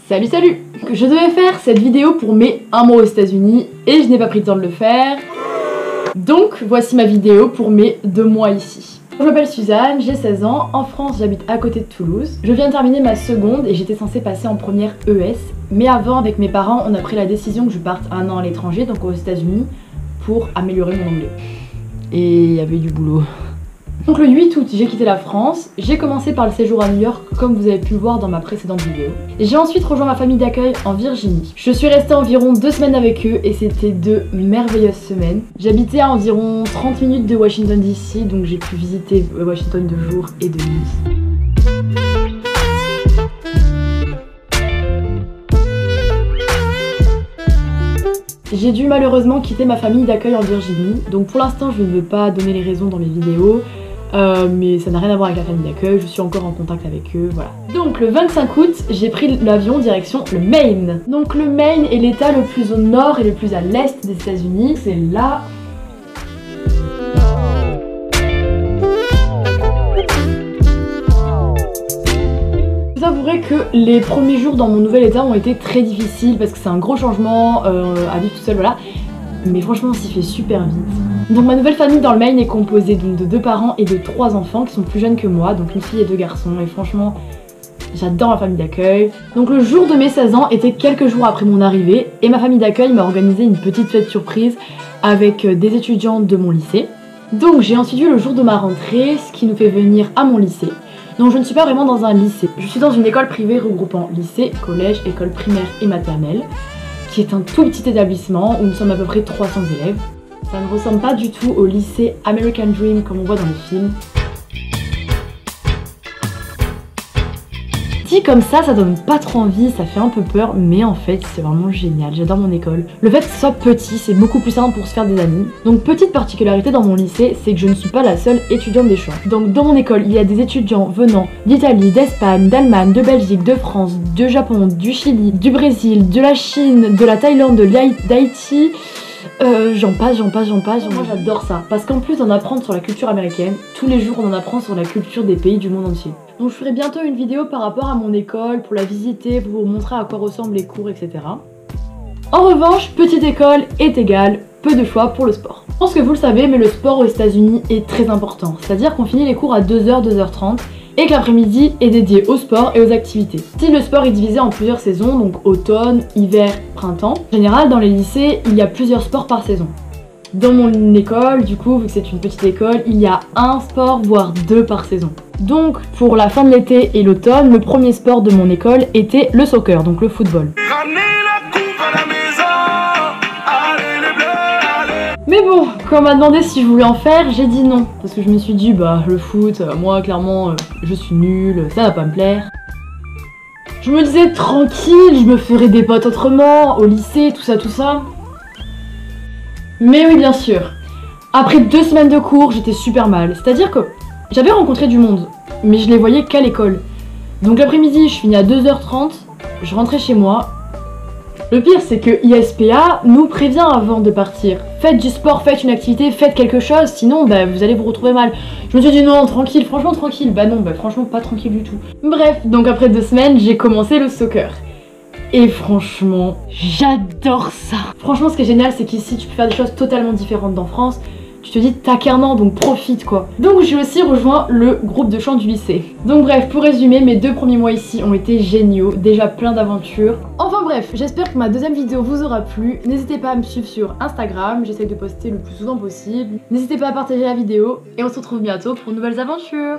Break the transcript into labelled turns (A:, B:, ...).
A: Salut salut! Je devais faire cette vidéo pour mes 1 mois aux États-Unis et je n'ai pas pris le temps de le faire. Donc voici ma vidéo pour mes 2 mois ici. Je m'appelle Suzanne, j'ai 16 ans, en France j'habite à côté de Toulouse. Je viens de terminer ma seconde et j'étais censée passer en première ES. Mais avant avec mes parents on a pris la décision que je parte 1 an à l'étranger, donc aux États-Unis, pour améliorer mon anglais. Et il y avait du boulot. Donc le 8 août, j'ai quitté la France, j'ai commencé par le séjour à New York comme vous avez pu le voir dans ma précédente vidéo. J'ai ensuite rejoint ma famille d'accueil en Virginie. Je suis restée environ 2 semaines avec eux et c'était de merveilleuses semaines. J'habitais à environ 30 minutes de Washington DC, donc j'ai pu visiter Washington de jour et de nuit. J'ai dû malheureusement quitter ma famille d'accueil en Virginie, donc pour l'instant je ne veux pas donner les raisons dans mes vidéos. Mais ça n'a rien à voir avec la famille d'accueil, je suis encore en contact avec eux, voilà. Donc le 25 août, j'ai pris l'avion direction le Maine. Donc le Maine est l'état le plus au nord et le plus à l'est des États-Unis, c'est là. Je vous avouerai que les premiers jours dans mon nouvel état ont été très difficiles parce que c'est un gros changement à vivre tout seul, voilà. Mais franchement on s'y fait super vite. Donc ma nouvelle famille dans le Maine est composée donc de 2 parents et de 3 enfants qui sont plus jeunes que moi, donc une fille et 2 garçons, et franchement j'adore ma famille d'accueil. Donc le jour de mes 16 ans était quelques jours après mon arrivée et ma famille d'accueil m'a organisé une petite fête surprise avec des étudiants de mon lycée. Donc j'ai ensuite vu le jour de ma rentrée, ce qui nous fait venir à mon lycée. Donc je ne suis pas vraiment dans un lycée, je suis dans une école privée regroupant lycée, collège, école primaire et maternelle, qui est un tout petit établissement où nous sommes à peu près 300 élèves. Ça ne ressemble pas du tout au lycée American Dream comme on voit dans les films. Dit comme ça donne pas trop envie, ça fait un peu peur, mais en fait c'est vraiment génial, j'adore mon école. Le fait que ce soit petit, c'est beaucoup plus simple pour se faire des amis. Donc petite particularité dans mon lycée, c'est que je ne suis pas la seule étudiante des champs. Donc dans mon école, il y a des étudiants venant d'Italie, d'Espagne, d'Allemagne, de Belgique, de France, du Japon, du Chili, du Brésil, de la Chine, de la Thaïlande, d'Haïti... j'en passe. Moi j'adore ça, parce qu'en plus d'en apprendre sur la culture américaine, tous les jours on en apprend sur la culture des pays du monde entier. Donc je ferai bientôt une vidéo par rapport à mon école, pour la visiter, pour vous montrer à quoi ressemblent les cours, etc. En revanche, petite école est égale peu de choix pour le sport. Je pense que vous le savez, mais le sport aux États-Unis est très important, c'est-à-dire qu'on finit les cours à 2h, 2h30, et que l'après-midi est dédié au sport et aux activités. Si le sport est divisé en plusieurs saisons, donc automne, hiver, printemps, en général dans les lycées, il y a plusieurs sports par saison. Dans mon école, du coup, vu que c'est une petite école, il y a 1 sport, voire 2 par saison. Donc pour la fin de l'été et l'automne, le premier sport de mon école était le soccer, donc le football. Mais bon, quand on m'a demandé si je voulais en faire, j'ai dit non. Parce que je me suis dit, bah le foot, moi clairement, je suis nulle, ça va pas me plaire. Je me disais tranquille, je me ferais des potes autrement, au lycée, tout ça. Mais oui, bien sûr. Après 2 semaines de cours, j'étais super mal. C'est-à-dire que j'avais rencontré du monde, mais je les voyais qu'à l'école. Donc l'après-midi, je finis à 2h30, je rentrais chez moi. Le pire c'est que ISPA nous prévient avant de partir. Faites du sport, faites une activité, faites quelque chose, sinon bah, vous allez vous retrouver mal. Je me suis dit non, tranquille, franchement tranquille. Bah non, bah franchement pas tranquille du tout. Bref, donc après 2 semaines, j'ai commencé le soccer. Et franchement, j'adore ça. Franchement ce qui est génial c'est qu'ici tu peux faire des choses totalement différentes d'en France. Tu te dis t'as qu'un an donc profite quoi. Donc j'ai aussi rejoint le groupe de chant du lycée. Donc bref, pour résumer, mes 2 premiers mois ici ont été géniaux, déjà plein d'aventures. Enfin bref, j'espère que ma deuxième vidéo vous aura plu. N'hésitez pas à me suivre sur Instagram, j'essaie de poster le plus souvent possible. N'hésitez pas à partager la vidéo et on se retrouve bientôt pour de nouvelles aventures.